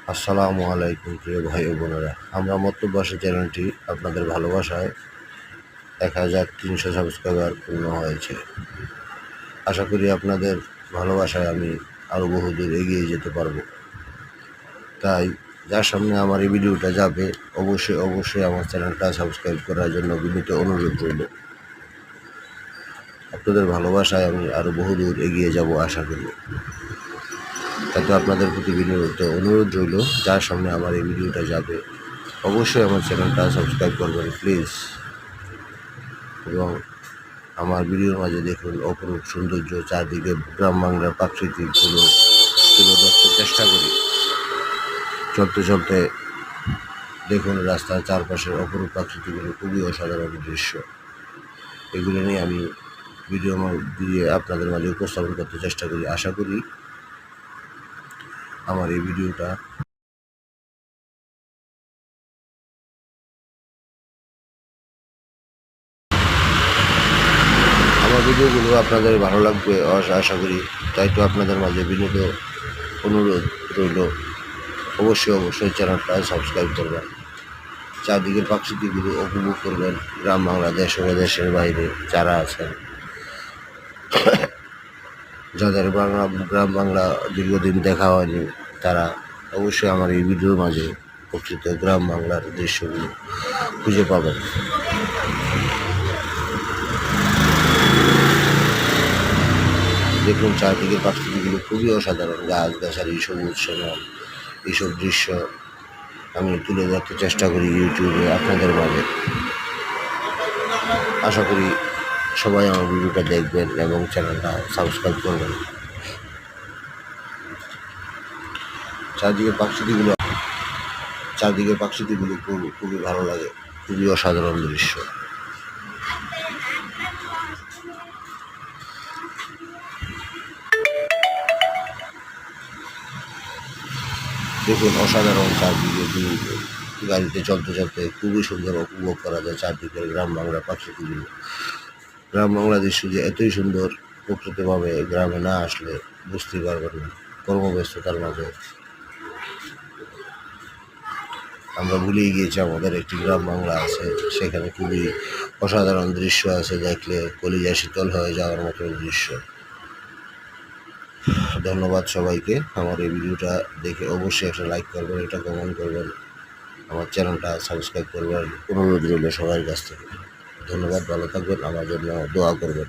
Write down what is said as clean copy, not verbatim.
আসসালামু আলাইকুম প্রিয় ভাই ও বোনেরা, আমরা মত্যবাসী চ্যানেলটি আপনাদের ভালোবাসায় 1300 সাবস্ক্রাইবার পূর্ণ হয়েছে। আশা করি আপনাদের ভালোবাসায় আমি আরও বহুদূর এগিয়ে যেতে পারবো। তাই যার সামনে আমার এই ভিডিওটা যাবে অবশ্যই আমার চ্যানেলটা সাবস্ক্রাইব করার জন্য বিনীত অনুরোধ রইল। আপনাদের ভালোবাসায় আমি আরও বহুদূর এগিয়ে যাব আশা করি। তাতে আপনাদের প্রতি বিনীত অনুরোধ রইল, যার সামনে আমার এই ভিডিওটা যাবে অবশ্যই আমার চ্যানেলটা সাবস্ক্রাইব করবেন প্লিজ। এবং আমার ভিডিওর মাঝে দেখুন অপরূপ সৌন্দর্য, চারদিকে গ্রাম বাংলার প্রাকৃতিকগুলো তুলে ধরতে চেষ্টা করি। চলতে চলতে দেখুন রাস্তার চারপাশের অপরূপ প্রাকৃতিকগুলো খুবই অসাধারণ দৃশ্য। এগুলো নিয়ে আমি ভিডিও দিয়ে আপনাদের মাঝে উপস্থাপন করতে চেষ্টা করি। আশা করি আমার এই ভিডিওটা আমার ভিডিওগুলো আপনাদের ভালো লাগবে আশা করি। তাই তো আপনাদের মাঝে বিনীত অনুরোধ রইল, অবশ্যই চ্যানেলটা সাবস্ক্রাইব করবেন। চারদিকের প্রাকৃতিকগুলো উপভোগ করবেন। গ্রাম বাংলা, দেশ ও দেশের বাইরে যারা আছেন, যাদের গ্রাম বাংলা দীর্ঘদিন দেখা হয়নি, তারা অবশ্যই আমার এই ভিডিওর মাঝে প্রকৃত গ্রাম বাংলার দৃশ্যগুলো খুঁজে পাবেন। দেখুন চারদিকের প্রাকৃতিকগুলো খুবই অসাধারণ, গাছগাছালি, সবুজ শ্যামল, এইসব দৃশ্য আমি তুলে ধরতে চেষ্টা করি ইউটিউবে আপনাদের মাঝে। আশা করি সবাই আমার ভিডিওটা দেখবেন এবং চ্যানেলটা সাবস্ক্রাইব করবেন। চারদিকের পাখিগুলো খুবই ভালো লাগে, খুবই অসাধারণ দৃশ্য। দেখুন অসাধারণ চারদিকে গাড়িতে চলতে চলতে খুবই সুন্দর উপভোগ করা যায় চারদিকের গ্রাম বাংলা প্রাকৃতিকগুলো। গ্রাম বাংলা দৃশ্য যে এতই সুন্দর, প্রকৃতভাবে গ্রামে না আসলে বুঝতে পারবেন না। কর্মব্যস্ততার মাঝে আমরা ভুলেই গিয়েছি আমাদের একটি গ্রাম বাংলা আছে, সেখানে খুবই অসাধারণ দৃশ্য আছে, দেখলে কলিজা শীতল হয়ে যাওয়ার মতো দৃশ্য। ধন্যবাদ সবাইকে। আমার এই ভিডিওটা দেখে অবশ্যই একটা লাইক করবেন, এটা কমেন্ট করবেন, আমার চ্যানেলটা সাবস্ক্রাইব করবেন অনুরোধ রইল সবার কাছ থেকে। ধন্যবাদ, ভালো থাকবেন, আমার জন্য দোয়া করবেন।